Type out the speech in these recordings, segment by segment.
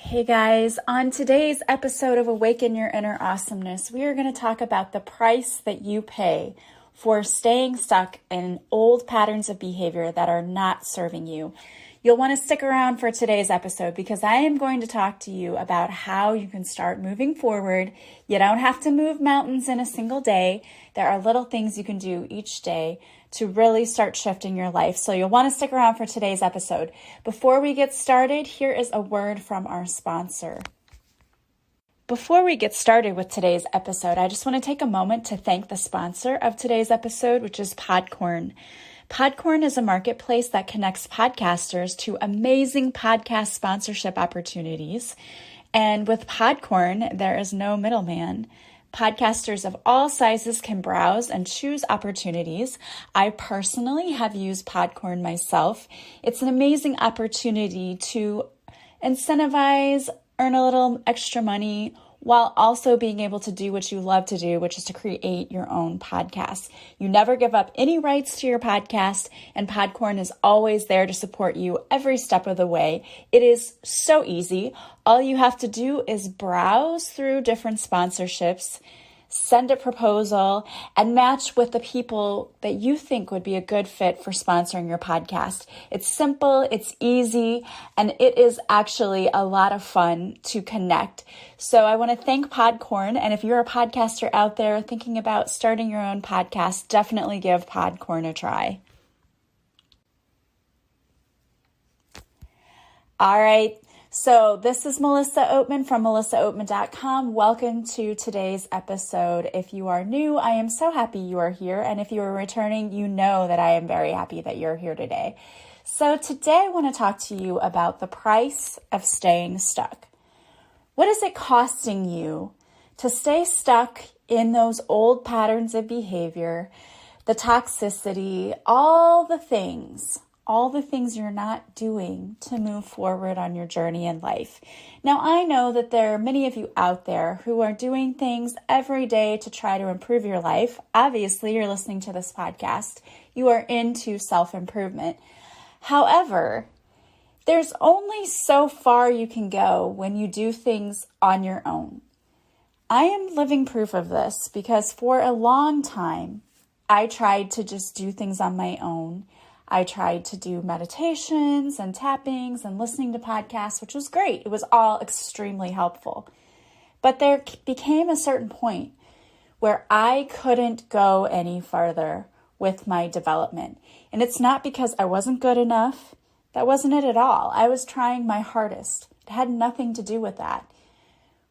Hey guys, on today's episode of Awaken Your Inner Awesomeness, we are going to talk about the price that you pay for staying stuck in old patterns of behavior that are not serving you. You'll want to stick around for today's episode because I am going to talk to you about how you can start moving forward. You don't have to move mountains in a single day. There are little things you can do each day to really start shifting your life. So you'll want to stick around for today's episode. Before we get started, here is a word from our sponsor. Before we get started with today's episode, I just want to take a moment to thank the sponsor of today's episode, which is Podcorn. Podcorn is a marketplace that connects podcasters to amazing podcast sponsorship opportunities. And with Podcorn, there is no middleman. Podcasters of all sizes can browse and choose opportunities. I personally have used Podcorn myself. It's an amazing opportunity to incentivize, earn a little extra money, while also being able to do what you love to do, which is to create your own podcast. You never give up any rights to your podcast, and Podcorn is always there to support you every step of the way. It is so easy. All you have to do is browse through different sponsorships, send a proposal, and match with the people that you think would be a good fit for sponsoring your podcast. It's simple, it's easy, and it is actually a lot of fun to connect. So I want to thank Podcorn, and if you're a podcaster out there thinking about starting your own podcast, definitely give Podcorn a try. All right. So this is Melissa Oatman from melissaoatman.com. Welcome to today's episode. If you are new, I am so happy you are here. And if you are returning, you know that I am very happy that you're here today. So today I want to talk to you about the price of staying stuck. What is it costing you to stay stuck in those old patterns of behavior, the toxicity, all the things you're not doing to move forward on your journey in life? Now, I know that there are many of you out there who are doing things every day to try to improve your life. Obviously, you're listening to this podcast. You are into self-improvement. However, there's only so far you can go when you do things on your own. I am living proof of this because for a long time, I tried to just do things on my own. I tried to do meditations and tappings and listening to podcasts, which was great. It was all extremely helpful. But there became a certain point where I couldn't go any further with my development. And it's not because I wasn't good enough. That wasn't it at all. I was trying my hardest. It had nothing to do with that.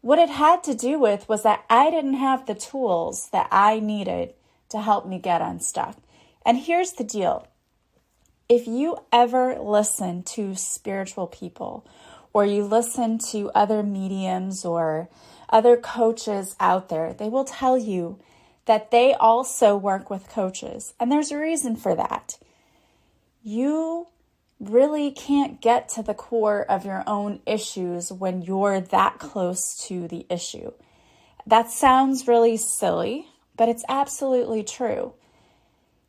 What it had to do with was that I didn't have the tools that I needed to help me get unstuck. And here's the deal. If you ever listen to spiritual people, or you listen to other mediums or other coaches out there, they will tell you that they also work with coaches. And there's a reason for that. You really can't get to the core of your own issues when you're that close to the issue. That sounds really silly, but it's absolutely true.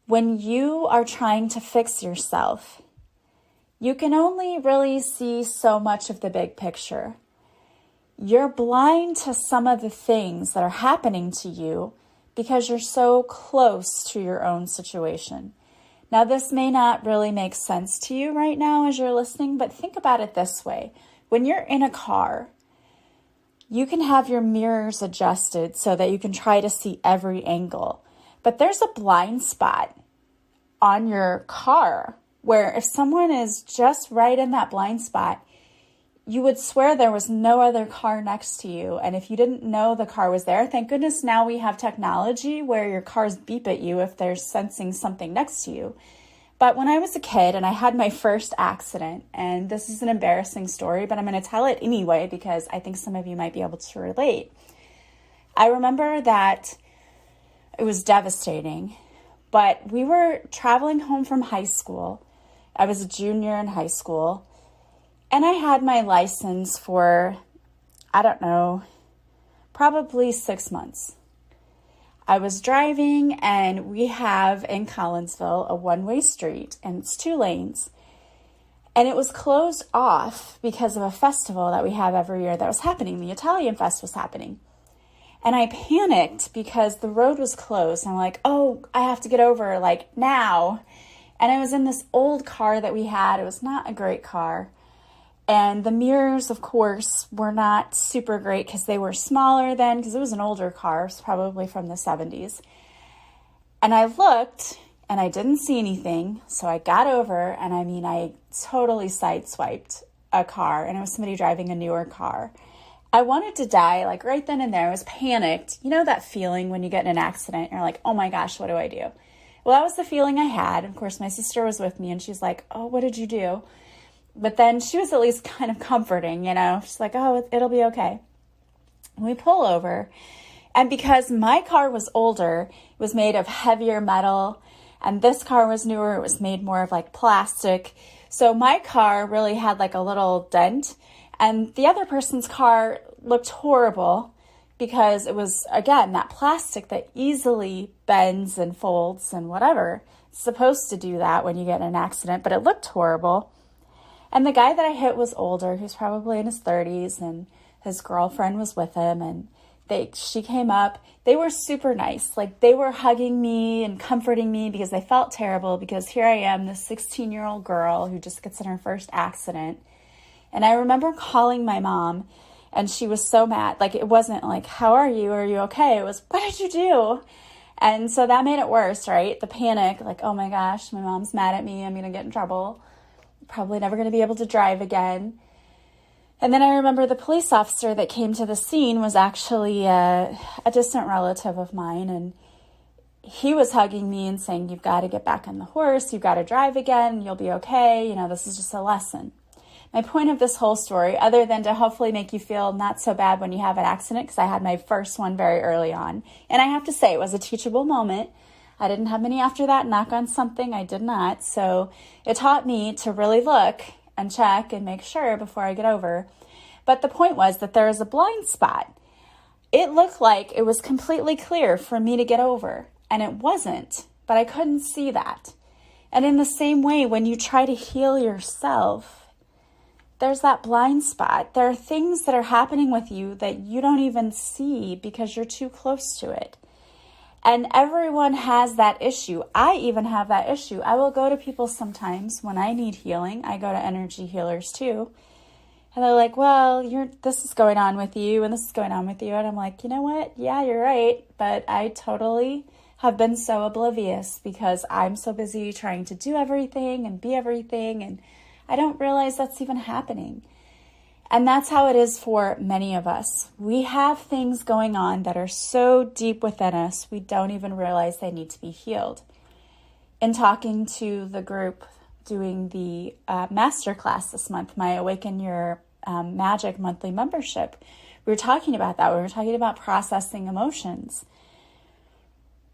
When you are trying to fix yourself, you can only really see so much of the big picture. You're blind to some of the things that are happening to you because you're so close to your own situation. Now, this may not really make sense to you right now as you're listening, but think about it this way. When you're in a car, you can have your mirrors adjusted so that you can try to see every angle. But there's a blind spot on your car where if someone is just right in that blind spot, you would swear there was no other car next to you. And if you didn't know the car was there, thank goodness now we have technology where your cars beep at you if they're sensing something next to you. But when I was a kid and I had my first accident, and this is an embarrassing story, but I'm going to tell it anyway because I think some of you might be able to relate. I remember that it was devastating, but we were traveling home from high school. I was a junior in high school, and I had my license for, I don't know, probably 6 months. I was driving, and we have in Collinsville a one-way street, and it's 2 lanes. And it was closed off because of a festival that we have every year that was happening. The Italian Fest was happening. And I panicked because the road was closed. I'm like, oh, I have to get over like now. And I was in this old car that we had. It was not a great car. And the mirrors, of course, were not super great because they were smaller then, because it was an older car. It was probably from the 70s. And I looked and I didn't see anything. So I got over, and I totally sideswiped a car, and it was somebody driving a newer car. I wanted to die like right then and there. I was panicked. You know that feeling when you get in an accident, you're like, oh my gosh, what do I do? Well, that was the feeling I had. Of course, my sister was with me, and she's like, oh, what did you do? But then she was at least kind of comforting, She's like, oh, it'll be okay. And we pull over. And because my car was older, it was made of heavier metal, and this car was newer, it was made more of like plastic. So my car really had like a little dent, and the other person's car looked horrible because it was, again, that plastic that easily bends and folds and whatever. It's supposed to do that when you get in an accident, but it looked horrible. And the guy that I hit was older. He was probably in his 30s, and his girlfriend was with him, and she came up. They were super nice. Like, they were hugging me and comforting me because they felt terrible, because here I am, this 16-year-old girl who just gets in her first accident. And I remember calling my mom, and she was so mad. Like, it wasn't like, how are you? Are you okay? It was, what did you do? And so that made it worse, right? The panic, like, oh my gosh, my mom's mad at me. I'm going to get in trouble. Probably never going to be able to drive again. And then I remember the police officer that came to the scene was actually a distant relative of mine, and he was hugging me and saying, you've got to get back on the horse, you've got to drive again, you'll be okay, this is just a lesson. My point of this whole story, other than to hopefully make you feel not so bad when you have an accident, because I had my first one very early on, and I have to say it was a teachable moment. I didn't have many after that. Knock on something, I did not. So it taught me to really look and check and make sure before I get over. But the point was that there is a blind spot. It looked like it was completely clear for me to get over, and it wasn't, but I couldn't see that. And in the same way, when you try to heal yourself, there's that blind spot. There are things that are happening with you that you don't even see because you're too close to it. And everyone has that issue. I even have that issue. I will go to people sometimes when I need healing. I go to energy healers too. And they're like, well, this is going on with you, and this is going on with you. And I'm like, you know what? Yeah, you're right. But I totally have been so oblivious because I'm so busy trying to do everything and be everything. And I don't realize that's even happening. And that's how it is for many of us. We have things going on that are so deep within us, we don't even realize they need to be healed. In talking to the group doing the masterclass this month, my Awaken Your Magic monthly membership, we were talking about that. We were talking about processing emotions.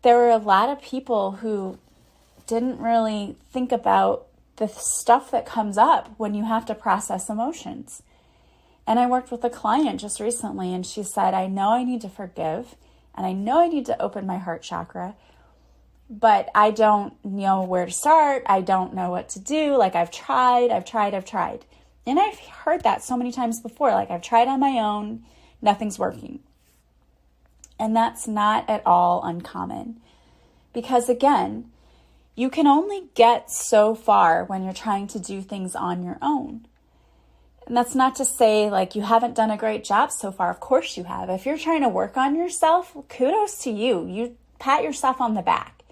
There were a lot of people who didn't really think about the stuff that comes up when you have to process emotions. And I worked with a client just recently, and she said, I know I need to forgive, and I know I need to open my heart chakra, but I don't know where to start. I don't know what to do. Like, I've tried. And I've heard that so many times before. Like, I've tried on my own. Nothing's working. And that's not at all uncommon. Because again, you can only get so far when you're trying to do things on your own. And that's not to say like you haven't done a great job so far. Of course you have. If you're trying to work on yourself, kudos to you. You pat yourself on the back.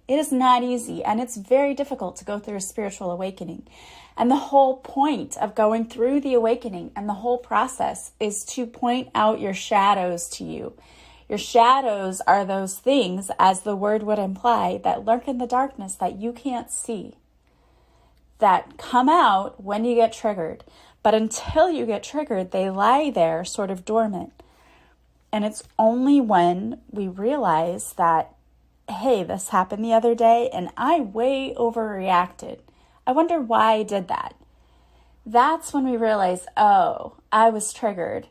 It is not easy, and it's very difficult to go through a spiritual awakening. And the whole point of going through the awakening and the whole process is to point out your shadows to you. Your shadows are those things, as the word would imply, that lurk in the darkness that you can't see, that come out when you get triggered. But until you get triggered, they lie there sort of dormant. And it's only when we realize that, hey, this happened the other day and I way overreacted. I wonder why I did that. That's when we realize, oh, I was triggered.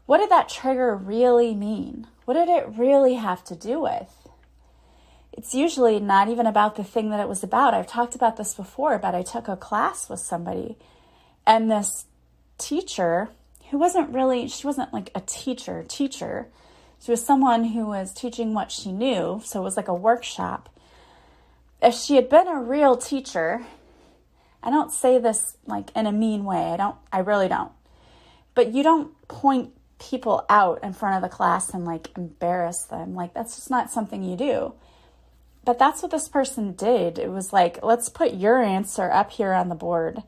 What did that trigger really mean? What did it really have to do with? it's usually not even about the thing that it was about. I've talked about this before, but I took a class with somebody, and this teacher who she wasn't like a teacher. She was someone who was teaching what she knew. So it was like a workshop. If she had been a real teacher, I don't say this like in a mean way. I really don't. But you don't point people out in front of the class and like embarrass them. Like, that's just not something you do. But that's what this person did. It was like, let's put your answer up here on the board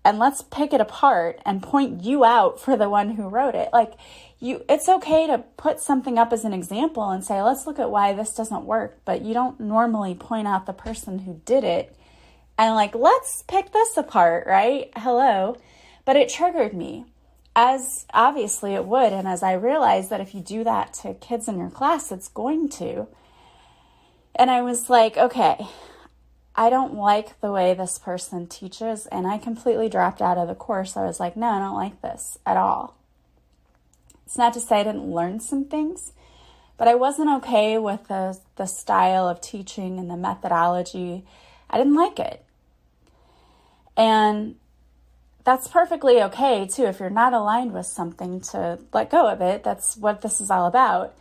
and let's pick it apart and point you out for the one who wrote it. Like, it's okay to put something up as an example and say, let's look at why this doesn't work. But you don't normally point out the person who did it and like, let's pick this apart, right? Hello. But it triggered me, as obviously it would. And as I realized that if you do that to kids in your class, it's going to. And I was like, okay, I don't like the way this person teaches. And I completely dropped out of the course. I was like, no, I don't like this at all. It's not to say I didn't learn some things, but I wasn't okay with the style of teaching and the methodology. I didn't like it. And that's perfectly okay, too. If you're not aligned with something, to let go of it. That's what this is all about.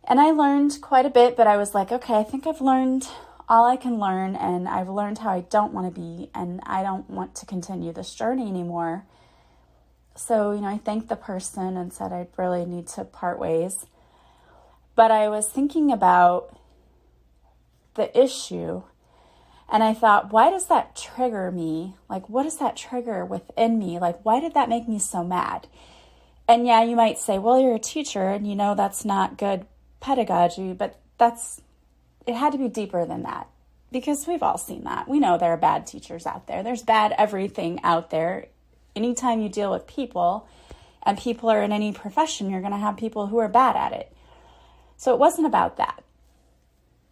And I learned quite a bit, but I was like, okay, I think I've learned all I can learn, and I've learned how I don't want to be, and I don't want to continue this journey anymore. So, I thanked the person and said I'd really need to part ways. But I was thinking about the issue, and I thought, why does that trigger me? Like, what does that trigger within me? Like, why did that make me so mad? And yeah, you might say, well, you're a teacher and that's not good pedagogy, but it had to be deeper than that, because we've all seen that. We know there are bad teachers out there. There's bad everything out there. Anytime you deal with people, and people are in any profession, you're going to have people who are bad at it. So it wasn't about that.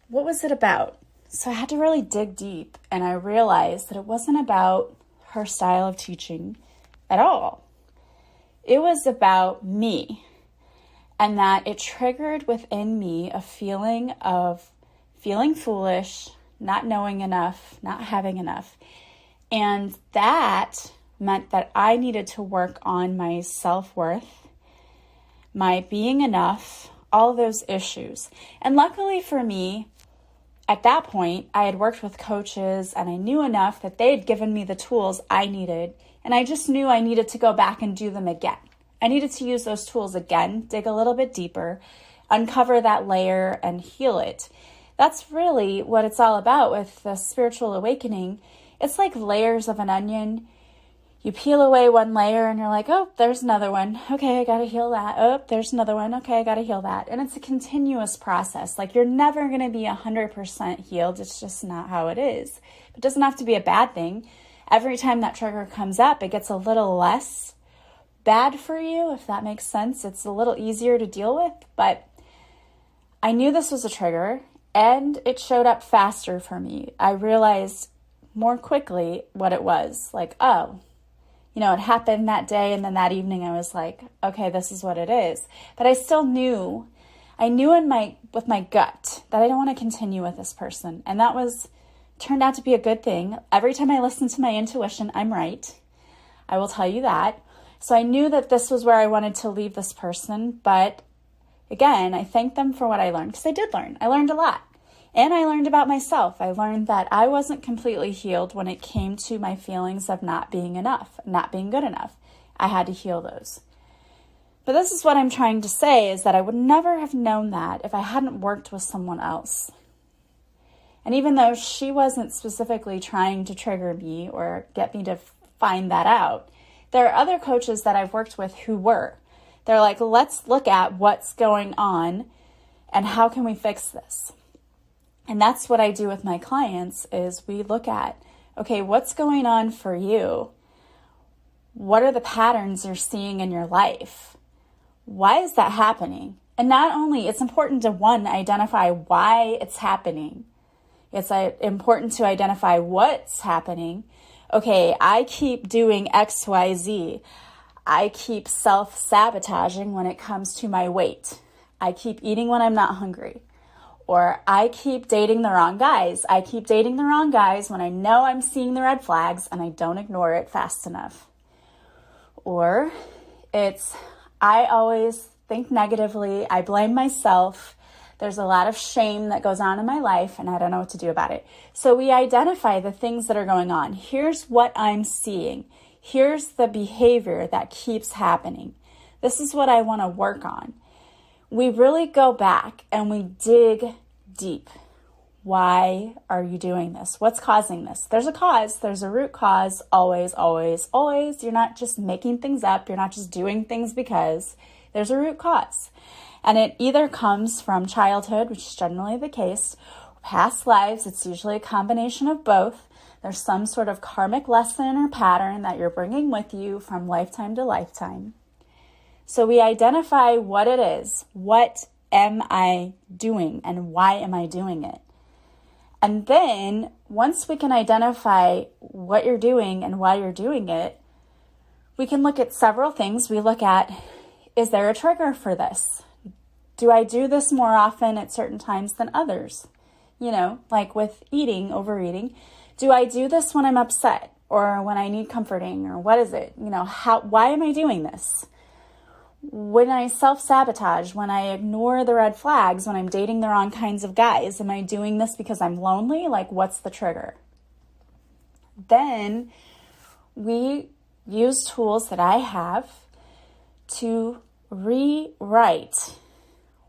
What was it about? So I had to really dig deep, and I realized that it wasn't about her style of teaching at all. It was about me, and that it triggered within me a feeling of feeling foolish, not knowing enough, not having enough. And that meant that I needed to work on my self-worth, my being enough, all those issues. And luckily for me, at that point, I had worked with coaches, and I knew enough that they had given me the tools I needed. And I just knew I needed to go back and do them again. I needed to use those tools again, dig a little bit deeper, uncover that layer, and heal it. That's really what it's all about with the spiritual awakening. It's like layers of an onion. You peel away one layer and you're like, oh, there's another one. Okay, I got to heal that. Oh, there's another one. Okay, I got to heal that. And it's a continuous process. Like, you're never going to be 100% healed. It's just not how it is. It doesn't have to be a bad thing. Every time that trigger comes up, it gets a little less bad for you, if that makes sense. It's a little easier to deal with. But I knew this was a trigger, and it showed up faster for me. I realized more quickly what it was. Like, oh, it happened that day, and then that evening I was like, okay, this is what it is. But I still knew, with my gut that I don't want to continue with this person. And that turned out to be a good thing. Every time I listen to my intuition, I'm right. I will tell you that. So I knew that this was where I wanted to leave this person. But again, I thank them for what I learned, because I did learn. I learned a lot. And I learned about myself. I learned that I wasn't completely healed when it came to my feelings of not being enough, not being good enough. I had to heal those. But this is what I'm trying to say, is that I would never have known that if I hadn't worked with someone else. And even though she wasn't specifically trying to trigger me or get me to find that out, there are other coaches that I've worked with who were. They're like, let's look at what's going on and how can we fix this? And that's what I do with my clients, is we look at, okay, what's going on for you? What are the patterns you're seeing in your life? Why is that happening? And not only, it's important to, one, identify why it's happening. It's important to identify what's happening. Okay, I keep doing X, Y, Z. I keep self-sabotaging when it comes to my weight. I keep eating when I'm not hungry. Or I keep dating the wrong guys. I keep dating the wrong guys when I know I'm seeing the red flags and I don't ignore it fast enough. Or it's, I always think negatively. I blame myself. There's a lot of shame that goes on in my life and I don't know what to do about it. So we identify the things that are going on. Here's what I'm seeing. Here's the behavior that keeps happening. This is what I want to work on. We really go back and we dig deep. Why are you doing this? What's causing this? There's a cause. There's a root cause. Always, always, always. You're not just making things up. You're not just doing things because. There's a root cause. And it either comes from childhood, which is generally the case, past lives. It's usually a combination of both. There's some sort of karmic lesson or pattern that you're bringing with you from lifetime to lifetime. So we identify what it is. What am I doing and why am I doing it? And then once we can identify what you're doing and why you're doing it, we can look at several things. We look at, is there a trigger for this? Do I do this more often at certain times than others? You know, like with eating, overeating. Do I do this when I'm upset or when I need comforting, or what is it? You know, why am I doing this? When I self-sabotage, when I ignore the red flags, when I'm dating the wrong kinds of guys, am I doing this because I'm lonely? Like, what's the trigger? Then we use tools that I have to rewrite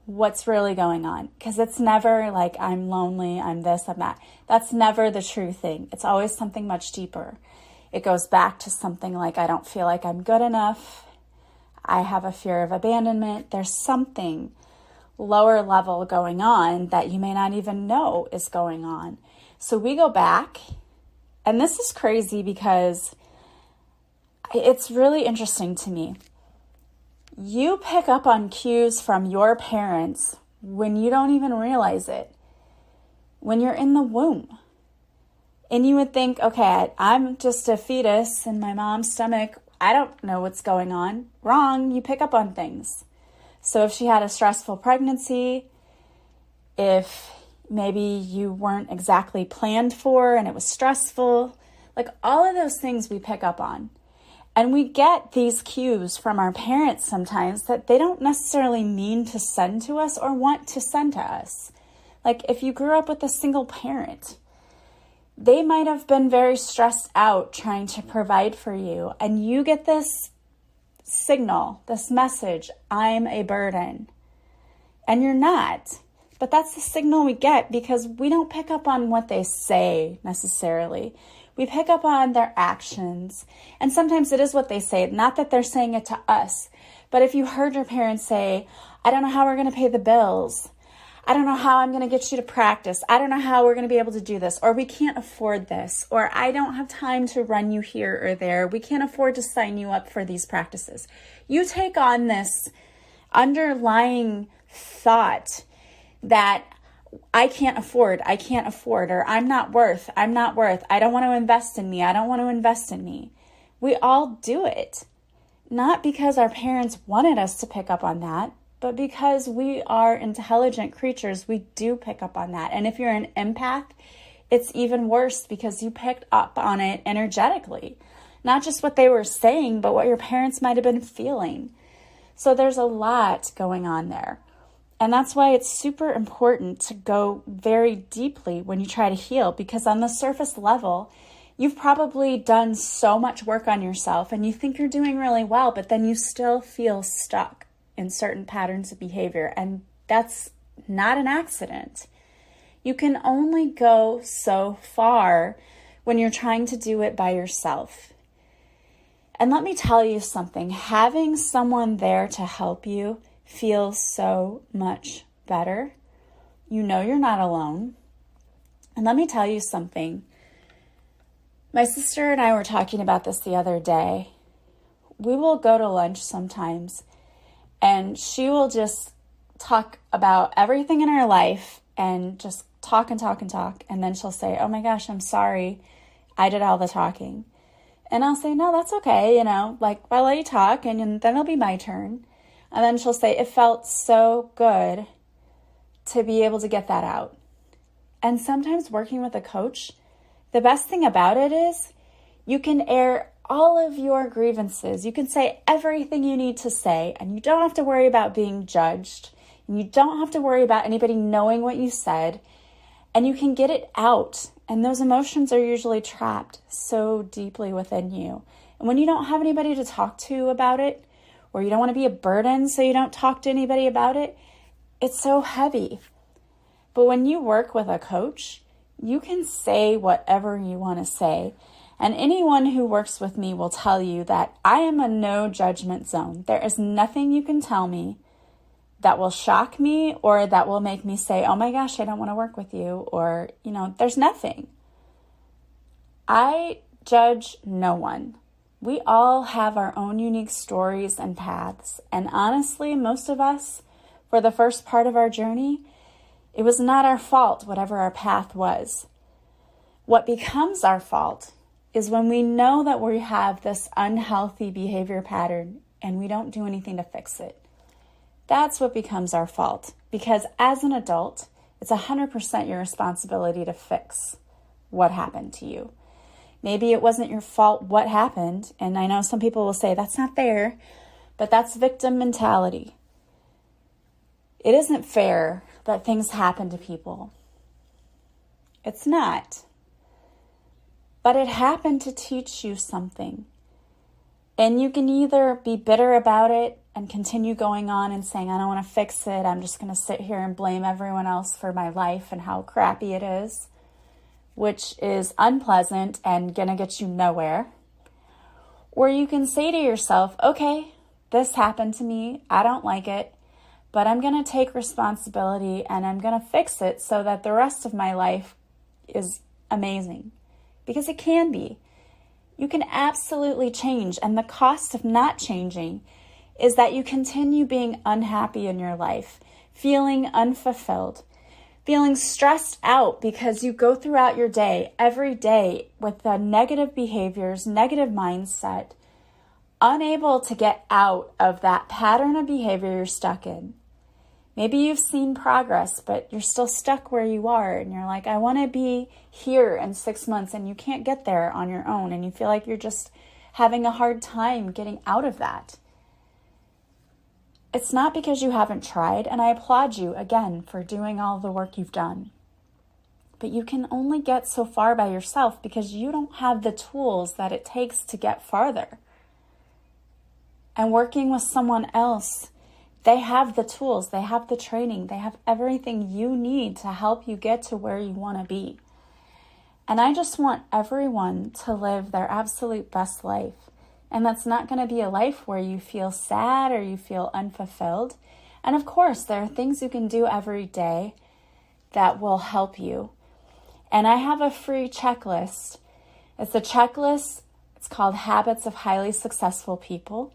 what's really going on. Because it's never like, I'm lonely, I'm this, I'm that. That's never the true thing. It's always something much deeper. It goes back to something like, I don't feel like I'm good enough. I have a fear of abandonment. There's something lower level going on that you may not even know is going on. So we go back, and this is crazy because it's really interesting to me. You pick up on cues from your parents when you don't even realize it, when you're in the womb. And you would think, okay, I'm just a fetus in my mom's stomach. I don't know what's going on. Wrong, you pick up on things. So if she had a stressful pregnancy, if maybe you weren't exactly planned for and it was stressful, like all of those things we pick up on. And we get these cues from our parents sometimes that they don't necessarily mean to send to us or want to send to us. Like if you grew up with a single parent, they might have been very stressed out trying to provide for you. And you get this signal, this message, I'm a burden. And you're not. But that's the signal we get because we don't pick up on what they say necessarily. We pick up on their actions. And sometimes it is what they say. Not that they're saying it to us. But if you heard your parents say, I don't know how we're going to pay the bills. I don't know how I'm going to get you to practice. I don't know how we're going to be able to do this. Or we can't afford this. Or I don't have time to run you here or there. We can't afford to sign you up for these practices. You take on this underlying thought that I can't afford, or I'm not worth, I don't want to invest in me, I don't want to invest in me. We all do it. Not because our parents wanted us to pick up on that, but because we are intelligent creatures, we do pick up on that. And if you're an empath, it's even worse because you picked up on it energetically. Not just what they were saying, but what your parents might have been feeling. So there's a lot going on there. And that's why it's super important to go very deeply when you try to heal, because on the surface level, you've probably done so much work on yourself and you think you're doing really well, but then you still feel stuck in certain patterns of behavior. And that's not an accident. You can only go so far when you're trying to do it by yourself. And let me tell you something, having someone there to help you feels so much better. You know you're not alone. And let me tell you something. My sister and I were talking about this the other day. We will go to lunch sometimes and she will just talk about everything in her life and just talk and talk and talk. And then she'll say, oh my gosh, I'm sorry. I did all the talking. And I'll say, no, that's okay. You know, like I'll let you talk and then it'll be my turn. And then she'll say, it felt so good to be able to get that out. And sometimes working with a coach, the best thing about it is you can air all of your grievances. You can say everything you need to say, and you don't have to worry about being judged. And you don't have to worry about anybody knowing what you said. And you can get it out. And those emotions are usually trapped so deeply within you. And when you don't have anybody to talk to about it, or you don't want to be a burden so you don't talk to anybody about it, it's so heavy. But when you work with a coach, you can say whatever you want to say. And anyone who works with me will tell you that I am a no judgment zone. There is nothing you can tell me that will shock me or that will make me say, oh my gosh, I don't want to work with you. Or, there's nothing. I judge no one. We all have our own unique stories and paths. And honestly, most of us, for the first part of our journey, it was not our fault, whatever our path was. What becomes our fault is when we know that we have this unhealthy behavior pattern and we don't do anything to fix it. That's what becomes our fault. Because as an adult, it's 100% your responsibility to fix what happened to you. Maybe it wasn't your fault what happened. And I know some people will say, that's not fair, but that's victim mentality. It isn't fair that things happen to people. It's not. But it happened to teach you something. And you can either be bitter about it and continue going on and saying, I don't want to fix it. I'm just going to sit here and blame everyone else for my life and how crappy it is, which is unpleasant and going to get you nowhere. Or you can say to yourself, okay, this happened to me. I don't like it, but I'm going to take responsibility and I'm going to fix it so that the rest of my life is amazing. Because it can be. You can absolutely change. And the cost of not changing is that you continue being unhappy in your life, feeling unfulfilled, feeling stressed out because you go throughout your day, every day, with the negative behaviors, negative mindset, unable to get out of that pattern of behavior you're stuck in. Maybe you've seen progress, but you're still stuck where you are. And you're like, I want to be here in 6 months, and you can't get there on your own. And you feel like you're just having a hard time getting out of that. It's not because you haven't tried, and I applaud you again for doing all the work you've done. But you can only get so far by yourself because you don't have the tools that it takes to get farther. And working with someone else, they have the tools, they have the training, they have everything you need to help you get to where you want to be. And I just want everyone to live their absolute best life. And that's not going to be a life where you feel sad or you feel unfulfilled. And of course, there are things you can do every day that will help you. And I have a free checklist. It's a checklist. It's called Habits of Highly Successful People.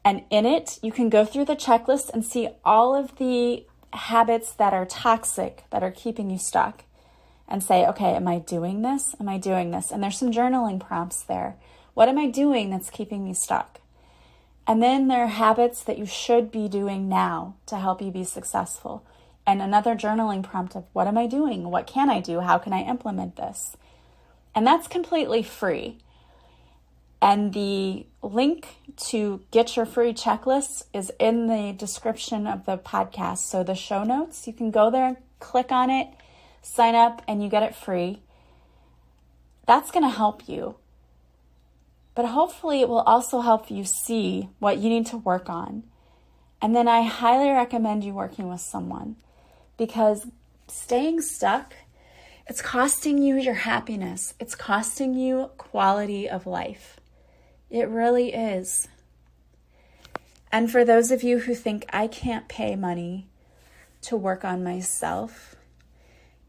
And in it, you can go through the checklist and see all of the habits that are toxic, that are keeping you stuck. And say, okay, am I doing this? Am I doing this? And there's some journaling prompts there. What am I doing that's keeping me stuck? And then there are habits that you should be doing now to help you be successful. And another journaling prompt of what am I doing? What can I do? How can I implement this? And that's completely free. And the link to get your free checklist is in the description of the podcast. So the show notes, you can go there, click on it, sign up, and you get it free. That's going to help you. But hopefully it will also help you see what you need to work on. And then I highly recommend you working with someone, because staying stuck, it's costing you your happiness. It's costing you quality of life. It really is. And for those of you who think I can't pay money to work on myself,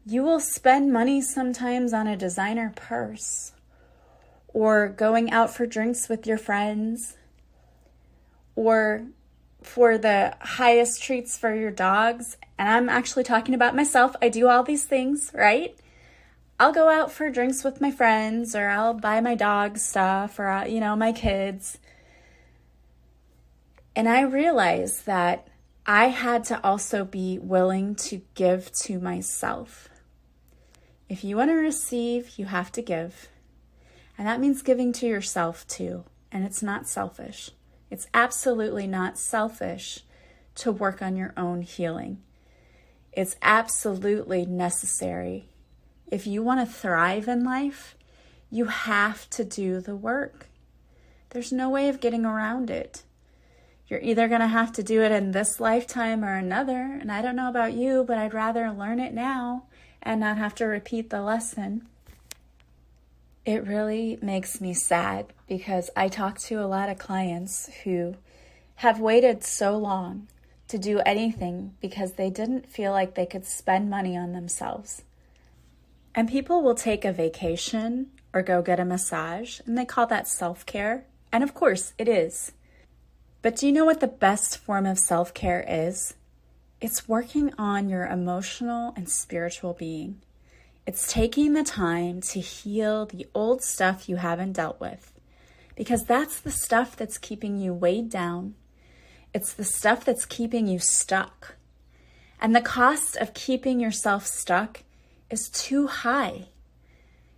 you will spend money sometimes on a designer purse, or going out for drinks with your friends, or for the highest treats for your dogs. And I'm actually talking about myself. I do all these things, right? I'll go out for drinks with my friends, or I'll buy my dog stuff, or, my kids. And I realize that I had to also be willing to give to myself. If you want to receive, you have to give. And that means giving to yourself too. And it's not selfish. It's absolutely not selfish to work on your own healing. It's absolutely necessary. If you want to thrive in life, you have to do the work. There's no way of getting around it. You're either going to have to do it in this lifetime or another. And I don't know about you, but I'd rather learn it now and not have to repeat the lesson. It really makes me sad because I talk to a lot of clients who have waited so long to do anything because they didn't feel like they could spend money on themselves. And people will take a vacation or go get a massage, and they call that self-care. And of course, it is. But do you know what the best form of self-care is? It's working on your emotional and spiritual being. It's taking the time to heal the old stuff you haven't dealt with, because that's the stuff that's keeping you weighed down. It's the stuff that's keeping you stuck. And the cost of keeping yourself stuck is too high.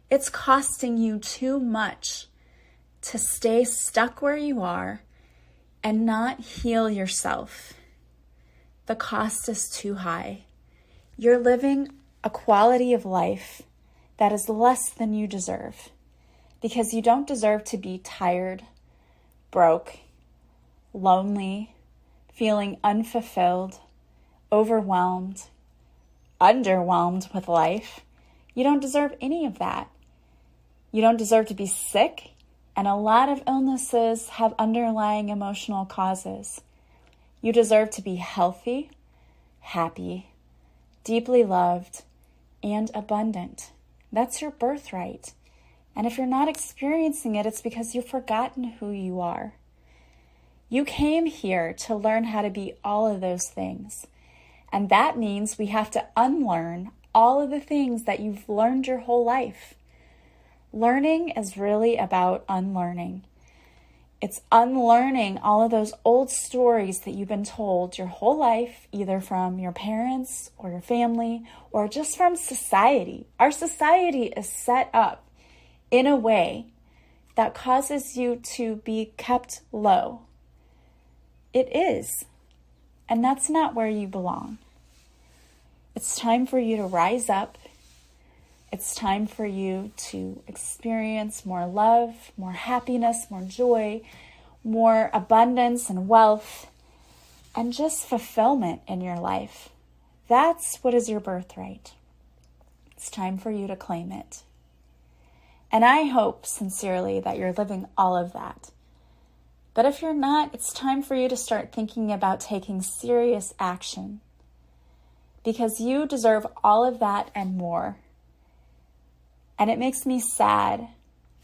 It's costing you too much to stay stuck where you are and not heal yourself. The cost is too high. You're living a quality of life that is less than you deserve, because you don't deserve to be tired, broke, lonely, feeling unfulfilled, overwhelmed, underwhelmed with life. You don't deserve any of that. You don't deserve to be sick, and a lot of illnesses have underlying emotional causes. You deserve to be healthy, happy, deeply loved, and abundant. That's your birthright. And if you're not experiencing it, it's because you've forgotten who you are. You came here to learn how to be all of those things. And that means we have to unlearn all of the things that you've learned your whole life. Learning is really about unlearning. It's unlearning all of those old stories that you've been told your whole life, either from your parents or your family or just from society. Our society is set up in a way that causes you to be kept low. It is. And that's not where you belong. It's time for you to rise up. It's time for you to experience more love, more happiness, more joy, more abundance and wealth, and just fulfillment in your life. That's what is your birthright. It's time for you to claim it. And I hope sincerely that you're living all of that. But if you're not, it's time for you to start thinking about taking serious action, because you deserve all of that and more. And it makes me sad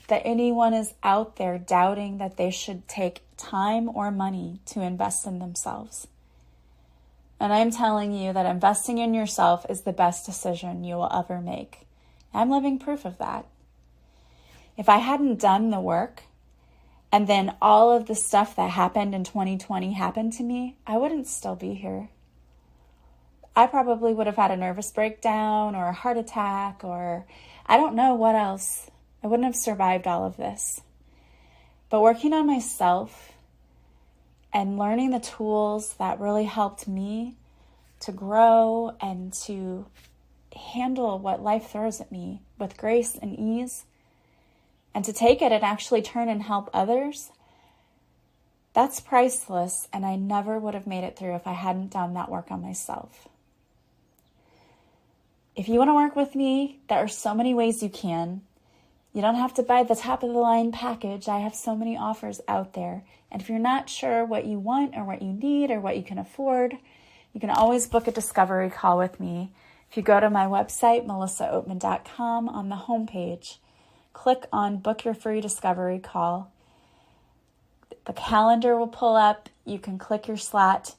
that anyone is out there doubting that they should take time or money to invest in themselves. And I'm telling you that investing in yourself is the best decision you will ever make. I'm living proof of that. If I hadn't done the work, and then all of the stuff that happened in 2020 happened to me, I wouldn't still be here. I probably would have had a nervous breakdown or a heart attack, or I don't know what else. I wouldn't have survived all of this. But working on myself and learning the tools that really helped me to grow and to handle what life throws at me with grace and ease, and to take it and actually turn and help others, that's priceless, and I never would have made it through if I hadn't done that work on myself. If you want to work with me, there are so many ways you can. You don't have to buy the top of the line package. I have so many offers out there. And if you're not sure what you want or what you need or what you can afford, you can always book a discovery call with me. If you go to my website, melissaoatman.com, on the homepage, click on Book Your Free Discovery Call. The calendar will pull up. You can click your slot.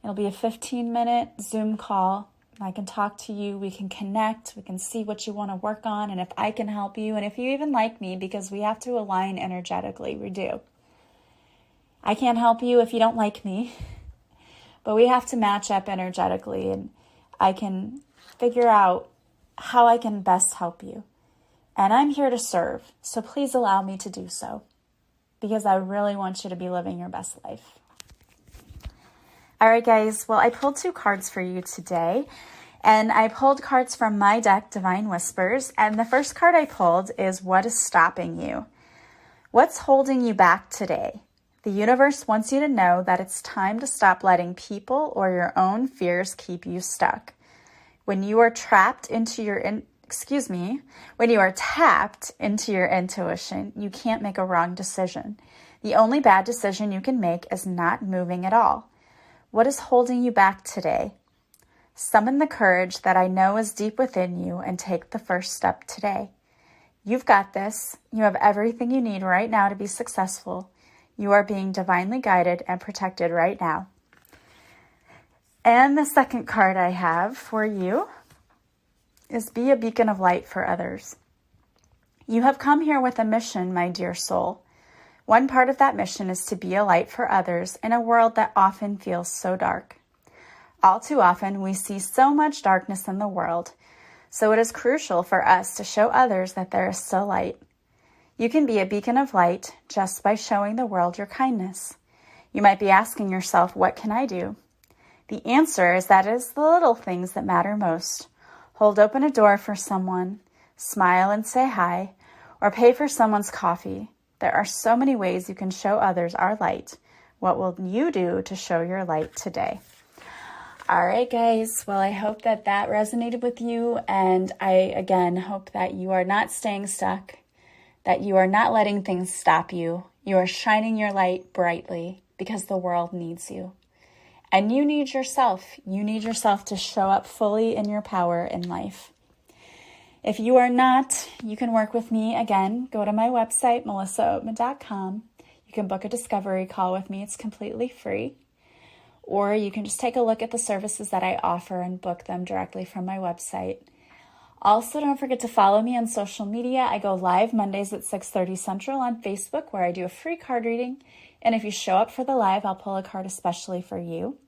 It'll be a 15-minute Zoom call. I can talk to you, we can connect, we can see what you want to work on, and if I can help you, and if you even like me, because we have to align energetically, we do. I can't help you if you don't like me, but we have to match up energetically, and I can figure out how I can best help you. And I'm here to serve, so please allow me to do so, because I really want you to be living your best life. All right, guys. Well, I pulled 2 cards for you today, and I pulled cards from my deck, Divine Whispers, and the first card I pulled is what is stopping you? What's holding you back today? The universe wants you to know that it's time to stop letting people or your own fears keep you stuck. When you are tapped into your intuition, you can't make a wrong decision. The only bad decision you can make is not moving at all. What is holding you back today? Summon the courage that I know is deep within you and take the first step today. You've got this. You have everything you need right now to be successful. You are being divinely guided and protected right now. And the second card I have for you is be a beacon of light for others. You have come here with a mission, my dear soul. One part of that mission is to be a light for others in a world that often feels so dark. All too often, we see so much darkness in the world, so it is crucial for us to show others that there is still light. You can be a beacon of light just by showing the world your kindness. You might be asking yourself, what can I do? The answer is that it is the little things that matter most. Hold open a door for someone, smile and say hi, or pay for someone's coffee. There are so many ways you can show others our light. What will you do to show your light today? All right, guys. Well, I hope that resonated with you. And I, again, hope that you are not staying stuck, that you are not letting things stop you. You are shining your light brightly because the world needs you. And you need yourself. You need yourself to show up fully in your power in life. If you are not, you can work with me. Again, go to my website, melissaoatman.com. You can book a discovery call with me. It's completely free. Or you can just take a look at the services that I offer and book them directly from my website. Also, don't forget to follow me on social media. I go live Mondays at 6:30 Central on Facebook, where I do a free card reading. And if you show up for the live, I'll pull a card especially for you.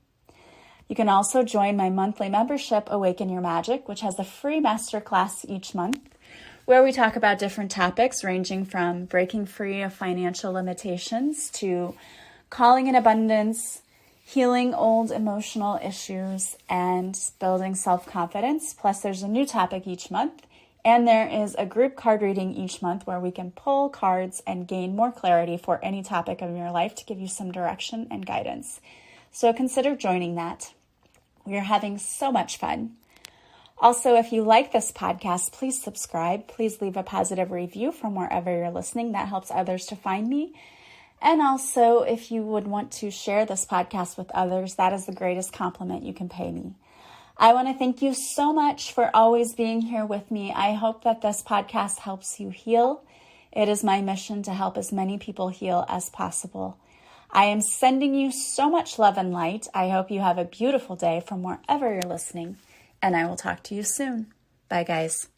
You can also join my monthly membership, Awaken Your Magic, which has a free masterclass each month, where we talk about different topics ranging from breaking free of financial limitations to calling in abundance, healing old emotional issues, and building self-confidence. Plus, there's a new topic each month, and there is a group card reading each month where we can pull cards and gain more clarity for any topic of your life to give you some direction and guidance. So consider joining that. We are having so much fun. Also, if you like this podcast, please subscribe. Please leave a positive review from wherever you're listening. That helps others to find me. And also, if you would want to share this podcast with others, that is the greatest compliment you can pay me. I want to thank you so much for always being here with me. I hope that this podcast helps you heal. It is my mission to help as many people heal as possible. I am sending you so much love and light. I hope you have a beautiful day from wherever you're listening, and I will talk to you soon. Bye, guys.